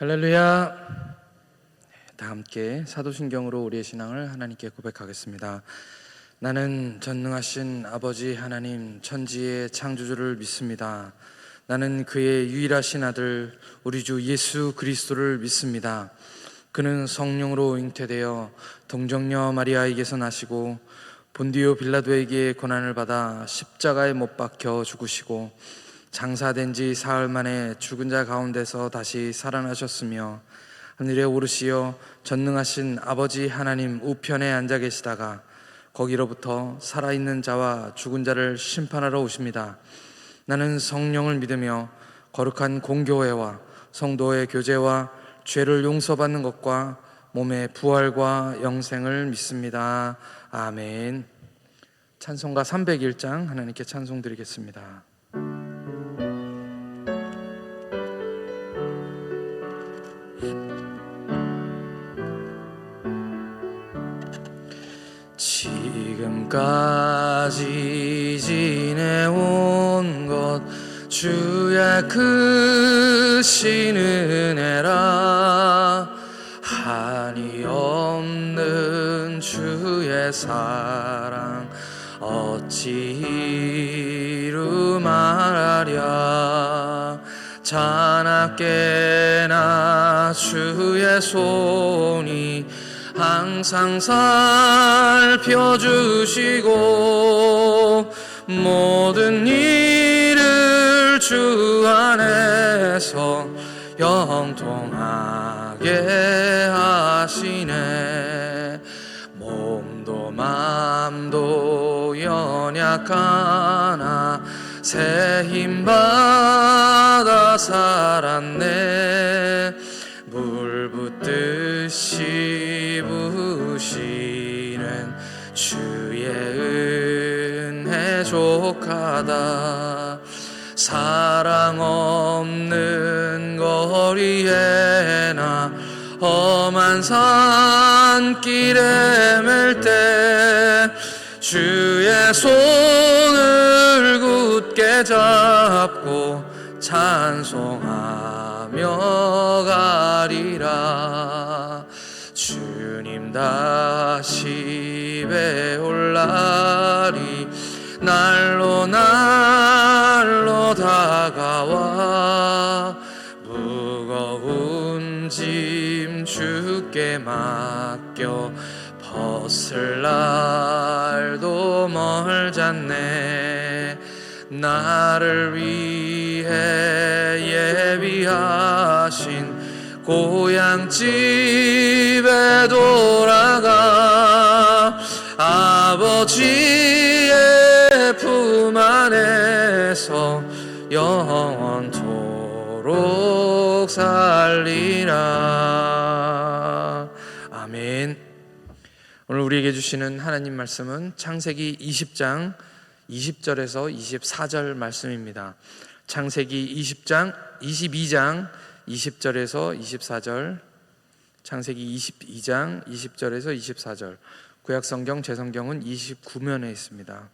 할렐루야. 다 함께 사도신경으로 우리의 신앙을 하나님께 고백하겠습니다. 나는 전능하신 아버지 하나님 천지의 창조주를 믿습니다. 나는 그의 유일하신 아들 우리 주 예수 그리스도를 믿습니다. 그는 성령으로 잉태되어 동정녀 마리아에게서 나시고 본디오 빌라도에게 고난을 받아 십자가에 못 박혀 죽으시고 장사된 지 사흘 만에 죽은 자 가운데서 다시 살아나셨으며 하늘에 오르시어 전능하신 아버지 하나님 우편에 앉아 계시다가 거기로부터 살아있는 자와 죽은 자를 심판하러 오십니다. 나는 성령을 믿으며 거룩한 공교회와 성도의 교제와 죄를 용서받는 것과 몸의 부활과 영생을 믿습니다. 아멘. 찬송가 301장 하나님께 찬송 드리겠습니다. 지금까지 지내온 것 주의 크신 은혜라. 한이 없는 주의 사랑 어찌 이루 말하랴. 자나깨나 주의 손이 항상 살펴주시고 모든 일을 주 안에서 형통하게 하시네. 몸도 맘도 연약하나 새 힘받아 살았네. 물 붓듯이 부으시는 주의 은혜 족하다. 사랑 없는 거리에나 험한 산길에 맬 때 주의 손을 굳게 잡고 찬송하며 가리라. 주님 다시 배올 날이 날로 날로 다가와 무거운 짐 주께 맡겨 벗을 날도 멀잖네. 나를 위해 예비하신 고향집에 돌아가 아버지의 품 안에서 영원토록 살리라. 아멘. 오늘 우리에게 주시는 하나님 말씀은 창세기 20장 20절에서 24절 말씀입니다. 창세기 22장 20절에서 24절, 창세기 22장 20절에서 24절. 구약성경 제 성경은 29면에 있습니다.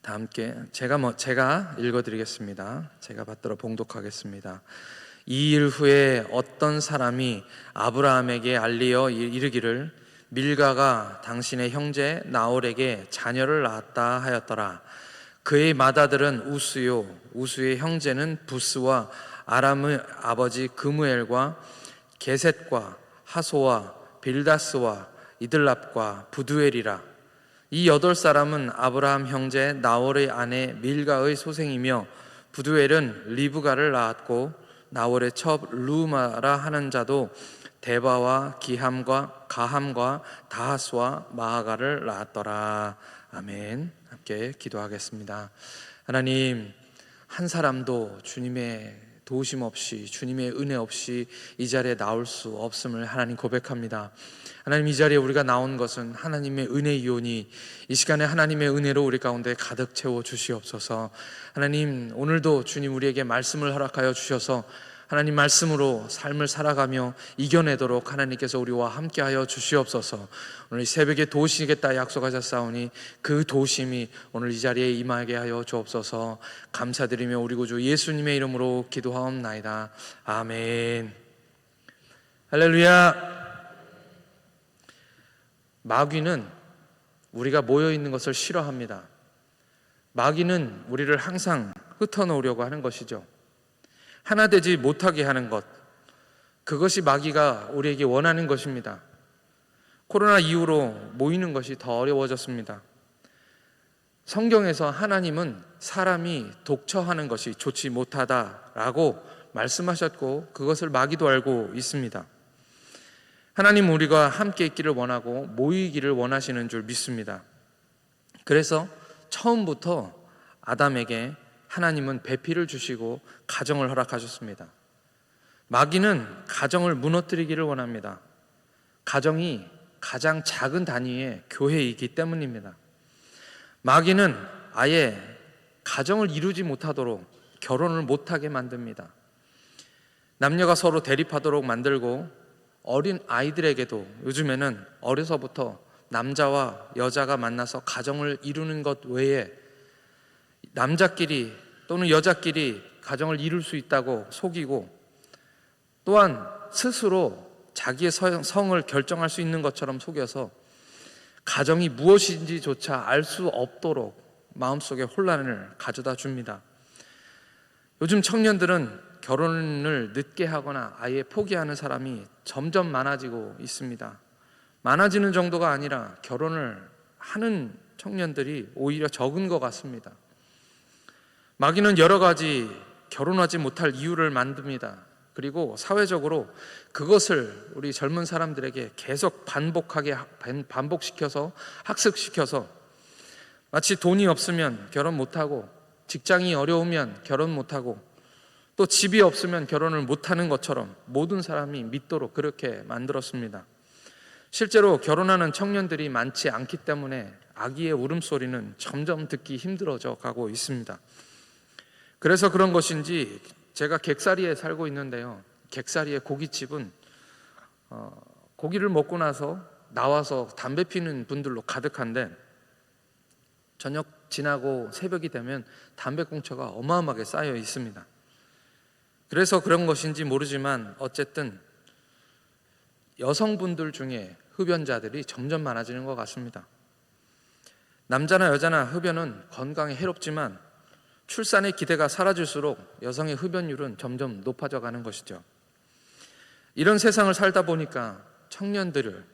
다 함께 제가 읽어드리겠습니다. 제가 받들어 봉독하겠습니다. 이 일 후에 어떤 사람이 아브라함에게 알리어 이르기를 밀가가 당신의 형제 나홀에게 자녀를 낳았다 하였더라. 그의 맏아들은 우스요, 우스의 형제는 부스와 아람의 아버지 그무엘과 게셋과 하소와 빌다스와 이들랍과 부두엘이라. 이 8사람은 아브라함 형제 나홀의 아내 밀가의 소생이며 부두엘은 리브가를 낳았고 나홀의 첩 루마라 하는 자도 데바와 기함과 가함과 다하스와 마하가를 낳았더라. 아멘. 함께 기도하겠습니다. 하나님, 한 사람도 주님의 도우심 없이, 주님의 은혜 없이 이 자리에 나올 수 없음을 하나님 고백합니다. 하나님, 이 자리에 우리가 나온 것은 하나님의 은혜이오니 이 시간에 하나님의 은혜로 우리 가운데 가득 채워 주시옵소서. 하나님, 오늘도 주님 우리에게 말씀을 허락하여 주셔서 하나님 말씀으로 삶을 살아가며 이겨내도록 하나님께서 우리와 함께하여 주시옵소서. 오늘 이 새벽에 도우시겠다 약속하셨사오니 그 도우심이 오늘 이 자리에 임하게 하여 주옵소서. 감사드리며 우리 구주 예수님의 이름으로 기도하옵나이다. 아멘. 할렐루야. 마귀는 우리가 모여있는 것을 싫어합니다. 마귀는 우리를 항상 흩어놓으려고 하는 것이죠. 하나 되지 못하게 하는 것, 그것이 마귀가 우리에게 원하는 것입니다. 코로나 이후로 모이는 것이 더 어려워졌습니다. 성경에서 하나님은 사람이 독처하는 것이 좋지 못하다라고 말씀하셨고 그것을 마귀도 알고 있습니다. 하나님 우리가 함께 있기를 원하고 모이기를 원하시는 줄 믿습니다. 그래서 처음부터 아담에게 하나님은 배필을 주시고 가정을 허락하셨습니다. 마귀는 가정을 무너뜨리기를 원합니다. 가정이 가장 작은 단위의 교회이기 때문입니다. 마귀는 아예 가정을 이루지 못하도록 결혼을 못하게 만듭니다. 남녀가 서로 대립하도록 만들고 어린 아이들에게도 요즘에는 어려서부터 남자와 여자가 만나서 가정을 이루는 것 외에 남자끼리 또는 여자끼리 가정을 이룰 수 있다고 속이고 또한 스스로 자기의 성을 결정할 수 있는 것처럼 속여서 가정이 무엇인지조차 알 수 없도록 마음속에 혼란을 가져다 줍니다. 요즘 청년들은 결혼을 늦게 하거나 아예 포기하는 사람이 점점 많아지고 있습니다. 많아지는 정도가 아니라 결혼을 하는 청년들이 오히려 적은 것 같습니다. 마귀는 여러 가지 결혼하지 못할 이유를 만듭니다. 그리고 사회적으로 그것을 우리 젊은 사람들에게 계속 반복시켜서 학습시켜서 마치 돈이 없으면 결혼 못하고 직장이 어려우면 결혼 못하고 또 집이 없으면 결혼을 못하는 것처럼 모든 사람이 믿도록 그렇게 만들었습니다. 실제로 결혼하는 청년들이 많지 않기 때문에 아기의 울음소리는 점점 듣기 힘들어져 가고 있습니다. 그래서 그런 것인지 제가 객사리에 살고 있는데요, 객사리의 고깃집은 고기를 먹고 나와서 담배 피는 분들로 가득한데 저녁 지나고 새벽이 되면 담배 꽁초가 어마어마하게 쌓여 있습니다. 그래서 그런 것인지 모르지만 어쨌든 여성분들 중에 흡연자들이 점점 많아지는 것 같습니다. 남자나 여자나 흡연은 건강에 해롭지만 출산의 기대가 사라질수록 여성의 흡연율은 점점 높아져 가는 것이죠. 이런 세상을 살다 보니까 청년들을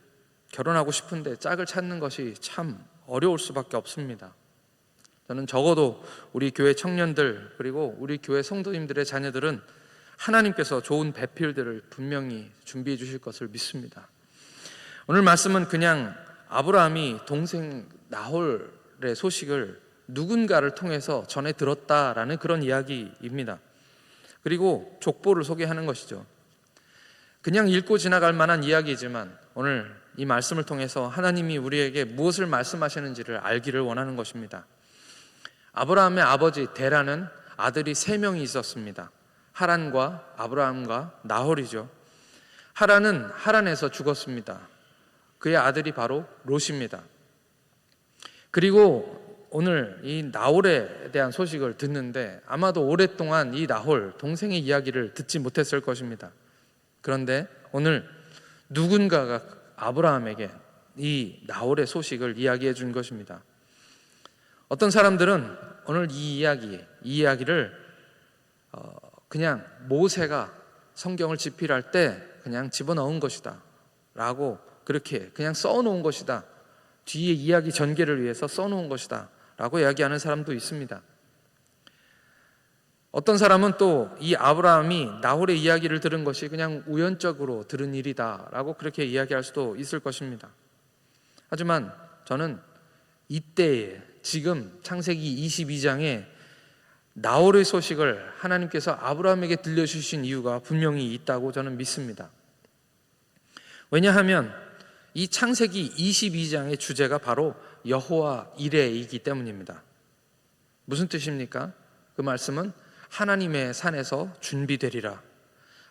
결혼하고 싶은데 짝을 찾는 것이 참 어려울 수밖에 없습니다. 저는 적어도 우리 교회 청년들 그리고 우리 교회 성도님들의 자녀들은 하나님께서 좋은 배필들을 분명히 준비해 주실 것을 믿습니다. 오늘 말씀은 그냥 아브라함이 동생 나홀의 소식을 누군가를 통해서 전해 들었다라는 그런 이야기입니다. 그리고 족보를 소개하는 것이죠. 그냥 읽고 지나갈 만한 이야기이지만 오늘 이 말씀을 통해서 하나님이 우리에게 무엇을 말씀하시는지를 알기를 원하는 것입니다. 아브라함의 아버지 데라는 아들이 3명이 있었습니다. 하란과 아브라함과 나홀이죠. 하란은 하란에서 죽었습니다. 그의 아들이 바로 롯입니다. 그리고 오늘 이 나홀에 대한 소식을 듣는데 아마도 오랫동안 이 나홀 동생의 이야기를 듣지 못했을 것입니다. 그런데 오늘 누군가가 아브라함에게 이 나홀의 소식을 이야기해 준 것입니다. 어떤 사람들은 오늘 이 이야기를 그냥 모세가 성경을 집필할 때 그냥 집어넣은 것이다 라고 그렇게 그냥 써놓은 것이다, 뒤에 이야기 전개를 위해서 써놓은 것이다 라고 이야기하는 사람도 있습니다. 어떤 사람은 또 이 아브라함이 나홀의 이야기를 들은 것이 그냥 우연적으로 들은 일이다 라고 그렇게 이야기할 수도 있을 것입니다. 하지만 저는 이때에 지금 창세기 22장에 나홀의 소식을 하나님께서 아브라함에게 들려주신 이유가 분명히 있다고 저는 믿습니다. 왜냐하면 이 창세기 22장의 주제가 바로 여호와 이레이기 때문입니다. 무슨 뜻입니까? 그 말씀은 하나님의 산에서 준비되리라,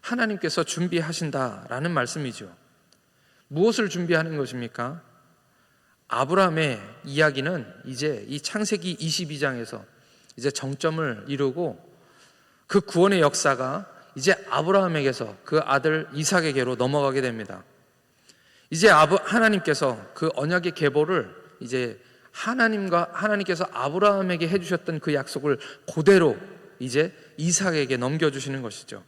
하나님께서 준비하신다라는 말씀이죠. 무엇을 준비하는 것입니까? 아브라함의 이야기는 이제 이 창세기 22장에서 이제 정점을 이루고 그 구원의 역사가 이제 아브라함에게서 그 아들 이삭에게로 넘어가게 됩니다. 이제 하나님께서 그 언약의 계보를 이제 하나님께서 아브라함에게 해주셨던 그 약속을 그대로 이제 이삭에게 넘겨주시는 것이죠.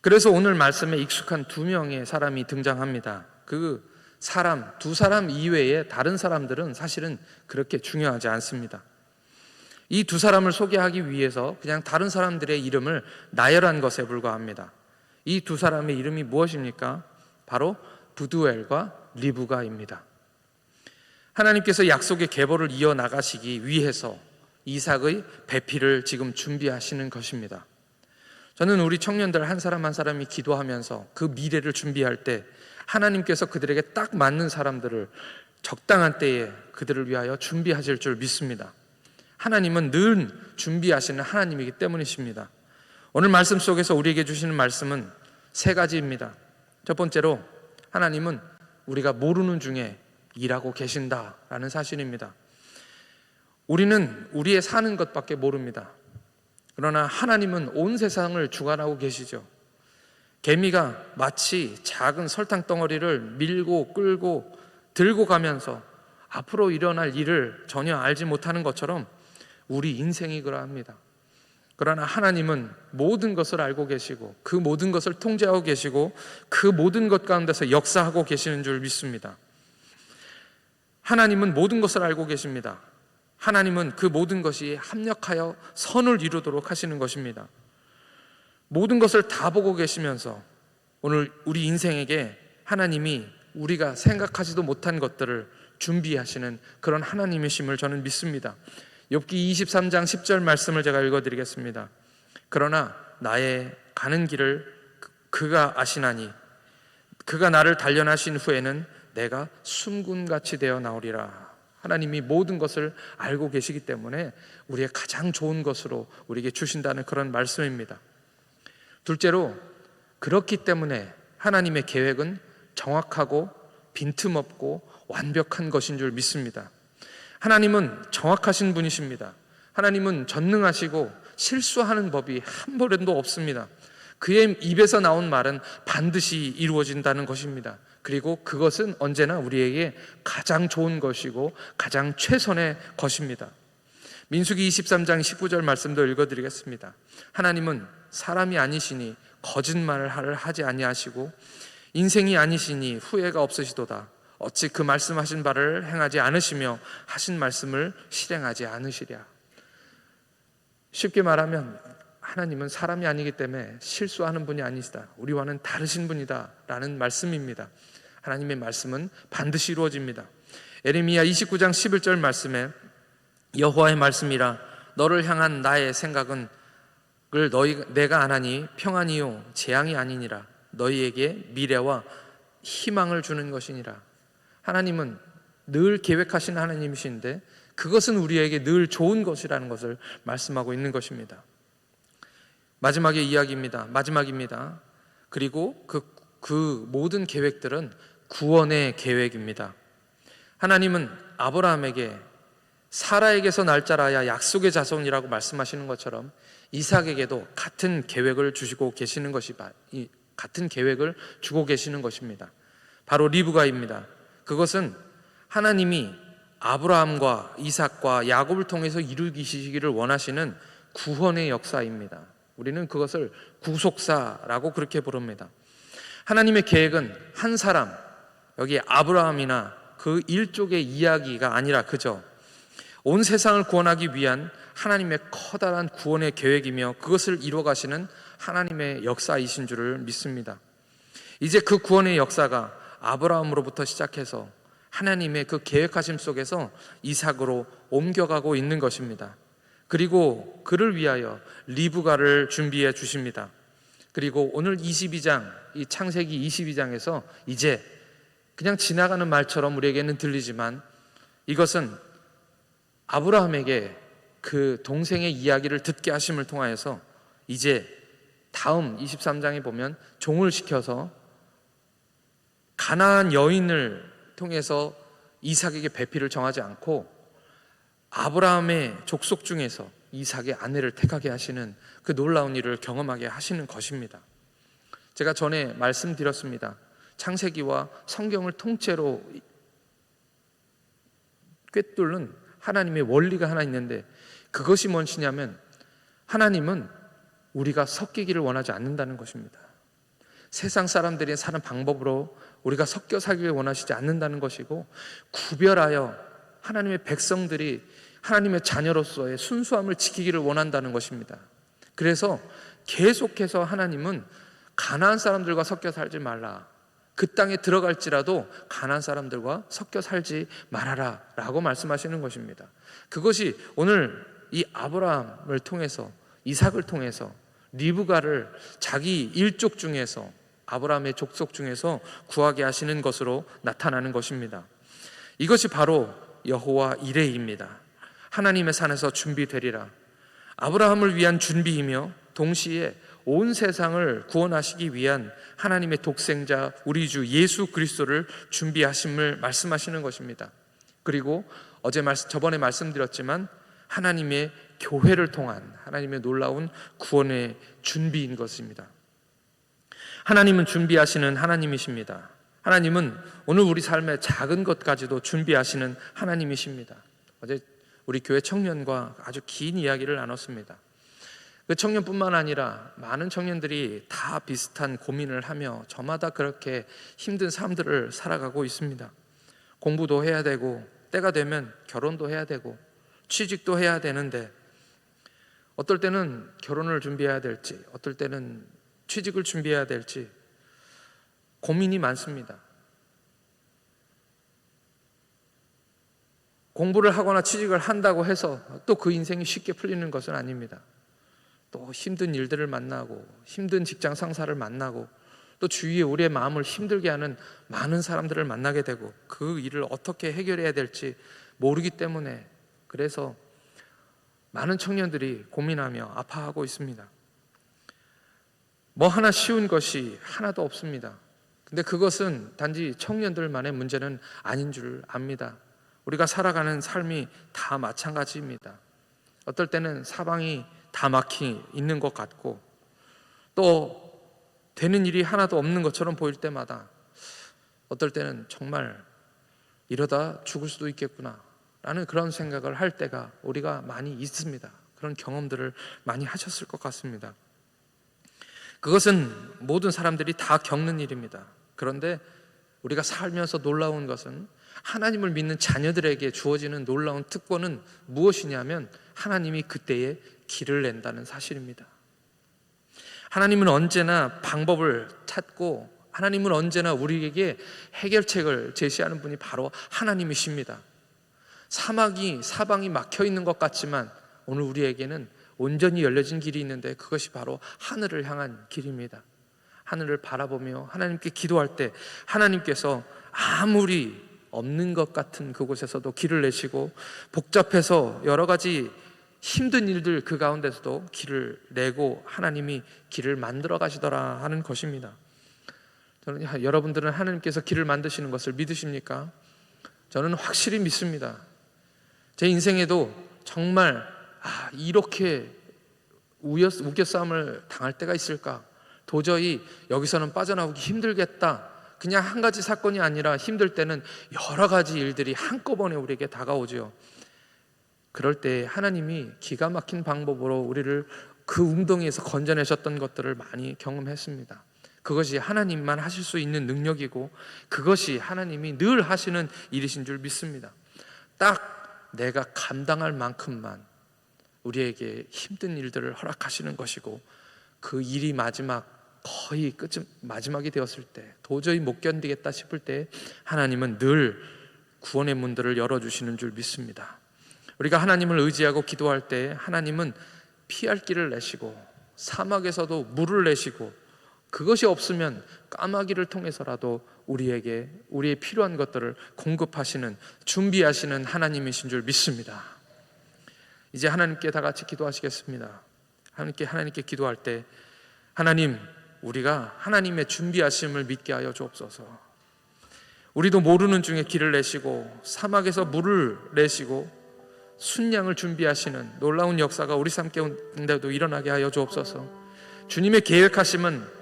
그래서 오늘 말씀에 익숙한 두 명의 사람이 등장합니다. 그 두 사람 이외에 다른 사람들은 사실은 그렇게 중요하지 않습니다. 이 두 사람을 소개하기 위해서 그냥 다른 사람들의 이름을 나열한 것에 불과합니다. 이 두 사람의 이름이 무엇입니까? 바로 부두엘과 리브가입니다. 하나님께서 약속의 계보를 이어나가시기 위해서 이삭의 배필을 지금 준비하시는 것입니다. 저는 우리 청년들 한 사람 한 사람이 기도하면서 그 미래를 준비할 때 하나님께서 그들에게 딱 맞는 사람들을 적당한 때에 그들을 위하여 준비하실 줄 믿습니다. 하나님은 늘 준비하시는 하나님이기 때문이십니다. 오늘 말씀 속에서 우리에게 주시는 말씀은 세 가지입니다. 첫 번째로 하나님은 우리가 모르는 중에 일하고 계신다라는 사실입니다. 우리는 우리의 사는 것밖에 모릅니다. 그러나 하나님은 온 세상을 주관하고 계시죠. 개미가 마치 작은 설탕 덩어리를 밀고 끌고 들고 가면서 앞으로 일어날 일을 전혀 알지 못하는 것처럼 우리 인생이 그러합니다. 그러나 하나님은 모든 것을 알고 계시고 그 모든 것을 통제하고 계시고 그 모든 것 가운데서 역사하고 계시는 줄 믿습니다. 하나님은 모든 것을 알고 계십니다. 하나님은 그 모든 것이 합력하여 선을 이루도록 하시는 것입니다. 모든 것을 다 보고 계시면서 오늘 우리 인생에게 하나님이 우리가 생각하지도 못한 것들을 준비하시는 그런 하나님이심을 저는 믿습니다. 욥기 23장 10절 말씀을 제가 읽어드리겠습니다. 그러나 나의 가는 길을 그가 아시나니 그가 나를 단련하신 후에는 내가 숨군같이 되어 나오리라. 하나님이 모든 것을 알고 계시기 때문에 우리의 가장 좋은 것으로 우리에게 주신다는 그런 말씀입니다. 둘째로 그렇기 때문에 하나님의 계획은 정확하고 빈틈없고 완벽한 것인 줄 믿습니다. 하나님은 정확하신 분이십니다. 하나님은 전능하시고 실수하는 법이 한 번도 없습니다. 그의 입에서 나온 말은 반드시 이루어진다는 것입니다. 그리고 그것은 언제나 우리에게 가장 좋은 것이고 가장 최선의 것입니다. 민수기 23장 19절 말씀도 읽어드리겠습니다. 하나님은 사람이 아니시니 거짓말을 하지 아니하시고 인생이 아니시니 후회가 없으시도다. 어찌 그 말씀하신 바를 행하지 않으시며 하신 말씀을 실행하지 않으시랴. 쉽게 말하면 하나님은 사람이 아니기 때문에 실수하는 분이 아니시다. 우리와는 다르신 분이다 라는 말씀입니다. 하나님의 말씀은 반드시 이루어집니다. 에레미야 29장 11절 말씀에 여호와의 말씀이라 너를 향한 나의 생각은 내가 아나니 평안이요 재앙이 아니니라. 너희에게 미래와 희망을 주는 것이니라. 하나님은 늘 계획하신 하나님이신데 그것은 우리에게 늘 좋은 것이라는 것을 말씀하고 있는 것입니다. 마지막입니다. 그리고 그 모든 계획들은 구원의 계획입니다. 하나님은 아브라함에게 사라에게서 날 자라야 약속의 자손이라고 말씀하시는 것처럼 이삭에게도 같은 계획을 주고 계시는 것입니다. 바로 리브가입니다. 그것은 하나님이 아브라함과 이삭과 야곱을 통해서 이루시기를 원하시는 구원의 역사입니다. 우리는 그것을 구속사라고 그렇게 부릅니다. 하나님의 계획은 한 사람, 여기 아브라함이나 그 일족의 이야기가 아니라 그저 온 세상을 구원하기 위한 하나님의 커다란 구원의 계획이며 그것을 이루어가시는 하나님의 역사이신 줄을 믿습니다. 이제 그 구원의 역사가 아브라함으로부터 시작해서 하나님의 그 계획하심 속에서 이삭으로 옮겨가고 있는 것입니다. 그리고 그를 위하여 리브가를 준비해 주십니다. 그리고 오늘 22장, 이 창세기 22장에서 이제 그냥 지나가는 말처럼 우리에게는 들리지만 이것은 아브라함에게 그 동생의 이야기를 듣게 하심을 통하여서 이제 다음 23장에 보면 종을 시켜서 가나안 여인을 통해서 이삭에게 배필을 정하지 않고 아브라함의 족속 중에서 이삭의 아내를 택하게 하시는 그 놀라운 일을 경험하게 하시는 것입니다. 제가 전에 말씀드렸습니다. 창세기와 성경을 통째로 꿰뚫는 하나님의 원리가 하나 있는데, 그것이 무엇이냐면 하나님은 우리가 섞이기를 원하지 않는다는 것입니다. 세상 사람들이 사는 방법으로 우리가 섞여 살기를 원하시지 않는다는 것이고, 구별하여 하나님의 백성들이 하나님의 자녀로서의 순수함을 지키기를 원한다는 것입니다. 그래서 계속해서 하나님은 가나안 사람들과 섞여 살지 말라, 그 땅에 들어갈지라도 가나안 사람들과 섞여 살지 말아라 라고 말씀하시는 것입니다. 그것이 오늘 이 아브라함을 통해서, 이삭을 통해서 리브가를 자기 일족 중에서, 아브라함의 족속 중에서 구하게 하시는 것으로 나타나는 것입니다. 이것이 바로 여호와 이레입니다. 하나님의 산에서 준비되리라. 아브라함을 위한 준비이며 동시에 온 세상을 구원하시기 위한 하나님의 독생자 우리 주 예수 그리스도를 준비하심을 말씀하시는 것입니다. 그리고 저번에 말씀드렸지만 하나님의 교회를 통한 하나님의 놀라운 구원의 준비인 것입니다. 하나님은 준비하시는 하나님이십니다. 하나님은 오늘 우리 삶의 작은 것까지도 준비하시는 하나님이십니다. 어제 우리 교회 청년과 아주 긴 이야기를 나눴습니다. 그 청년뿐만 아니라 많은 청년들이 다 비슷한 고민을 하며 저마다 그렇게 힘든 삶들을 살아가고 있습니다. 공부도 해야 되고, 때가 되면 결혼도 해야 되고, 취직도 해야 되는데, 어떨 때는 결혼을 준비해야 될지, 어떨 때는 취직을 준비해야 될지 고민이 많습니다. 공부를 하거나 취직을 한다고 해서 또 그 인생이 쉽게 풀리는 것은 아닙니다. 또 힘든 일들을 만나고, 힘든 직장 상사를 만나고, 또 주위에 우리의 마음을 힘들게 하는 많은 사람들을 만나게 되고, 그 일을 어떻게 해결해야 될지 모르기 때문에, 그래서 많은 청년들이 고민하며 아파하고 있습니다. 뭐 하나 쉬운 것이 하나도 없습니다. 근데 그것은 단지 청년들만의 문제는 아닌 줄 압니다. 우리가 살아가는 삶이 다 마찬가지입니다. 어떨 때는 사방이 다 막히 있는 것 같고, 또 되는 일이 하나도 없는 것처럼 보일 때마다 어떨 때는 정말 이러다 죽을 수도 있겠구나 라는 그런 생각을 할 때가 우리가 많이 있습니다. 그런 경험들을 많이 하셨을 것 같습니다. 그것은 모든 사람들이 다 겪는 일입니다. 그런데 우리가 살면서 놀라운 것은, 하나님을 믿는 자녀들에게 주어지는 놀라운 특권은 무엇이냐면 하나님이 그때에 길을 낸다는 사실입니다. 하나님은 언제나 방법을 찾고, 하나님은 언제나 우리에게 해결책을 제시하는 분이 바로 하나님이십니다. 사방이 막혀 있는 것 같지만 오늘 우리에게는 온전히 열려진 길이 있는데, 그것이 바로 하늘을 향한 길입니다. 하늘을 바라보며 하나님께 기도할 때 하나님께서 아무리 없는 것 같은 그곳에서도 길을 내시고, 복잡해서 여러 가지 힘든 일들 그 가운데서도 길을 내고 하나님이 길을 만들어 가시더라 하는 것입니다. 여러분들은 하나님께서 길을 만드시는 것을 믿으십니까? 저는 확실히 믿습니다. 제 인생에도 정말 이렇게 우겨싸움을 당할 때가 있을까? 도저히 여기서는 빠져나오기 힘들겠다. 그냥 한 가지 사건이 아니라 힘들 때는 여러 가지 일들이 한꺼번에 우리에게 다가오죠. 그럴 때 하나님이 기가 막힌 방법으로 우리를 그 웅덩이에서 건져내셨던 것들을 많이 경험했습니다. 그것이 하나님만 하실 수 있는 능력이고, 그것이 하나님이 늘 하시는 일이신 줄 믿습니다. 딱 내가 감당할 만큼만 우리에게 힘든 일들을 허락하시는 것이고, 그 일이 거의 마지막이 되었을 때, 도저히 못 견디겠다 싶을 때 하나님은 늘 구원의 문들을 열어주시는 줄 믿습니다. 우리가 하나님을 의지하고 기도할 때 하나님은 피할 길을 내시고, 사막에서도 물을 내시고, 그것이 없으면 까마귀를 통해서라도 우리에게 우리의 필요한 것들을 공급하시는, 준비하시는 하나님이신 줄 믿습니다. 이제 하나님께 다 같이 기도하시겠습니다. 하나님께 기도할 때 하나님, 우리가 하나님의 준비하심을 믿게 하여 주옵소서. 우리도 모르는 중에 길을 내시고 사막에서 물을 내시고 순양을 준비하시는 놀라운 역사가 우리 삶 가운데도 일어나게 하여 주옵소서. 주님의 계획하심은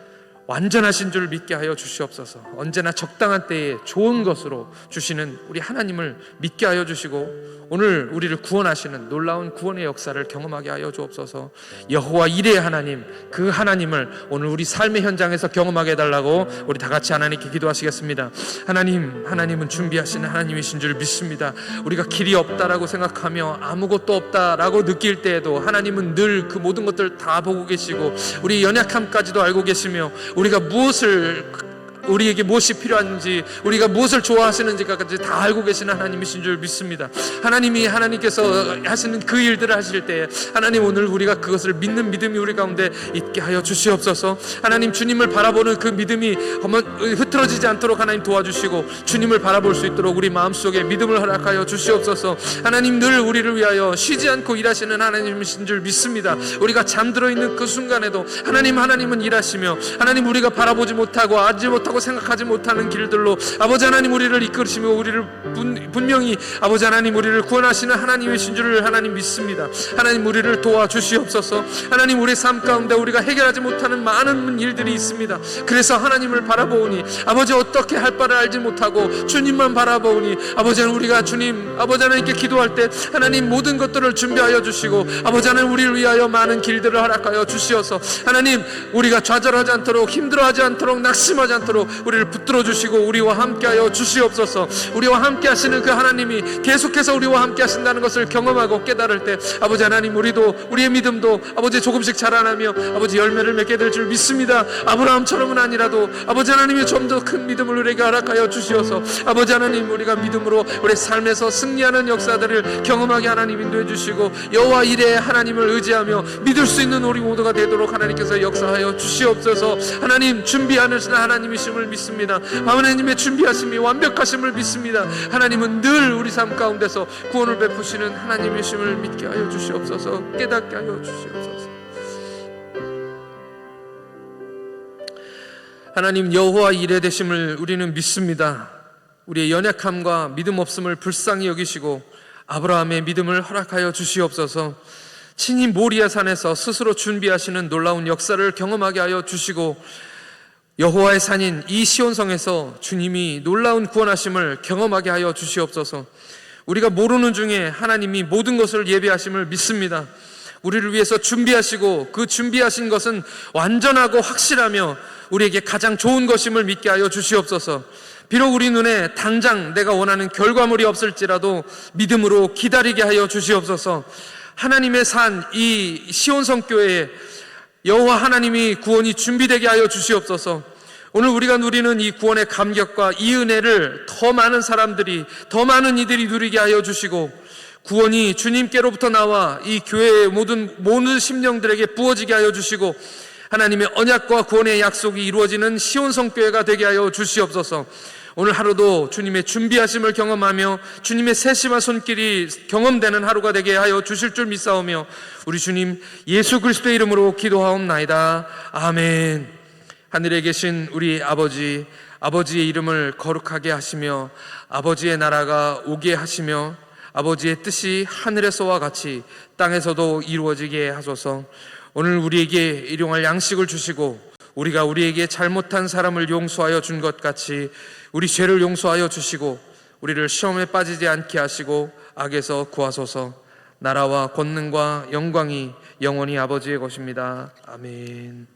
완전하신 줄 믿게 하여 주시옵소서. 언제나 적당한 때에 좋은 것으로 주시는 우리 하나님을 믿게 하여 주시고 오늘 우리를 구원하시는 놀라운 구원의 역사를 경험하게 하여 주옵소서. 여호와 이레의 하나님, 그 하나님을 오늘 우리 삶의 현장에서 경험하게 해달라고 우리 다 같이 하나님께 기도하시겠습니다. 하나님은 준비하시는 하나님이신 줄 믿습니다. 우리가 길이 없다라고 생각하며 아무것도 없다라고 느낄 때에도 하나님은 늘 그 모든 것들 다 보고 계시고 우리 연약함까지도 알고 계시며 우리에게 무엇이 필요한지, 우리가 무엇을 좋아하시는지까지 다 알고 계시는 하나님이신 줄 믿습니다. 하나님께서 하시는 그 일들을 하실 때 하나님, 오늘 우리가 그것을 믿는 믿음이 우리 가운데 있게 하여 주시옵소서. 하나님, 주님을 바라보는 그 믿음이 흐트러지지 않도록 하나님 도와주시고 주님을 바라볼 수 있도록 우리 마음속에 믿음을 허락하여 주시옵소서. 하나님, 늘 우리를 위하여 쉬지 않고 일하시는 하나님이신 줄 믿습니다. 우리가 잠들어 있는 그 순간에도 하나님은 일하시며, 하나님, 우리가 바라보지 못하고 알지 못하고 생각하지 못하는 길들로 아버지 하나님 우리를 이끌으시며 우리를 분명히 아버지 하나님 우리를 구원하시는 하나님이신 줄을 하나님 믿습니다. 하나님, 우리를 도와주시옵소서. 하나님, 우리 삶 가운데 우리가 해결하지 못하는 많은 일들이 있습니다. 그래서 하나님을 바라보니 아버지 어떻게 할 바를 알지 못하고 주님만 바라보니 아버지 하나님께 기도할 때 하나님 모든 것들을 준비하여 주시고 아버지 하나님 우리를 위하여 많은 길들을 허락하여 주시어서 하나님, 우리가 좌절하지 않도록, 힘들어하지 않도록, 낙심하지 않도록 우리를 붙들어 주시고 우리와 함께하여 주시옵소서. 우리와 함께 하시는 그 하나님이 계속해서 우리와 함께 하신다는 것을 경험하고 깨달을 때 아버지 하나님, 우리의 믿음도 아버지 조금씩 자라나며 아버지 열매를 맺게 될 줄 믿습니다. 아브라함처럼은 아니라도 아버지 하나님이 좀 더 큰 믿음을 우리에게 허락하여 주시어서 아버지 하나님, 우리가 믿음으로 우리 삶에서 승리하는 역사들을 경험하게 하나님 인도해 주시고 여호와 이레의 하나님을 의지하며 믿을 수 있는 우리 모두가 되도록 하나님께서 역사하여 주시옵소서. 하나님, 준비하는 하나님이심을 믿습니다. 하나님의 준비하심이 완벽하심을 믿습니다. 하나님은 늘 우리 삶 가운데서 구원을 베푸시는 하나님이심을 믿게 하여 주시옵소서. 깨닫게 하여 주시옵소서. 하나님, 여호와 이레 되심을 우리는 믿습니다. 우리의 연약함과 믿음 없음을 불쌍히 여기시고 아브라함의 믿음을 허락하여 주시옵소서. 친히 모리아 산에서 스스로 준비하시는 놀라운 역사를 경험하게 하여 주시고 여호와의 산인 이 시온성에서 주님이 놀라운 구원하심을 경험하게 하여 주시옵소서. 우리가 모르는 중에 하나님이 모든 것을 예비하심을 믿습니다. 우리를 위해서 준비하시고 그 준비하신 것은 완전하고 확실하며 우리에게 가장 좋은 것임을 믿게 하여 주시옵소서. 비록 우리 눈에 당장 내가 원하는 결과물이 없을지라도 믿음으로 기다리게 하여 주시옵소서. 하나님의 산 이 시온성 교회에 여호와 하나님이 구원이 준비되게 하여 주시옵소서. 오늘 우리가 누리는 이 구원의 감격과 이 은혜를 더 많은 사람들이, 더 많은 이들이 누리게 하여 주시고 구원이 주님께로부터 나와 이 교회의 모든 심령들에게 부어지게 하여 주시고 하나님의 언약과 구원의 약속이 이루어지는 시온성 교회가 되게 하여 주시옵소서. 오늘 하루도 주님의 준비하심을 경험하며 주님의 세심한 손길이 경험되는 하루가 되게 하여 주실 줄 믿사오며 우리 주님 예수 그리스도의 이름으로 기도하옵나이다. 아멘. 하늘에 계신 우리 아버지, 아버지의 이름을 거룩하게 하시며 아버지의 나라가 오게 하시며 아버지의 뜻이 하늘에서와 같이 땅에서도 이루어지게 하소서. 오늘 우리에게 일용할 양식을 주시고 우리가 우리에게 잘못한 사람을 용서하여 준 것 같이 우리 죄를 용서하여 주시고 우리를 시험에 빠지지 않게 하시고 악에서 구하소서. 나라와 권능과 영광이 영원히 아버지의 것입니다. 아멘.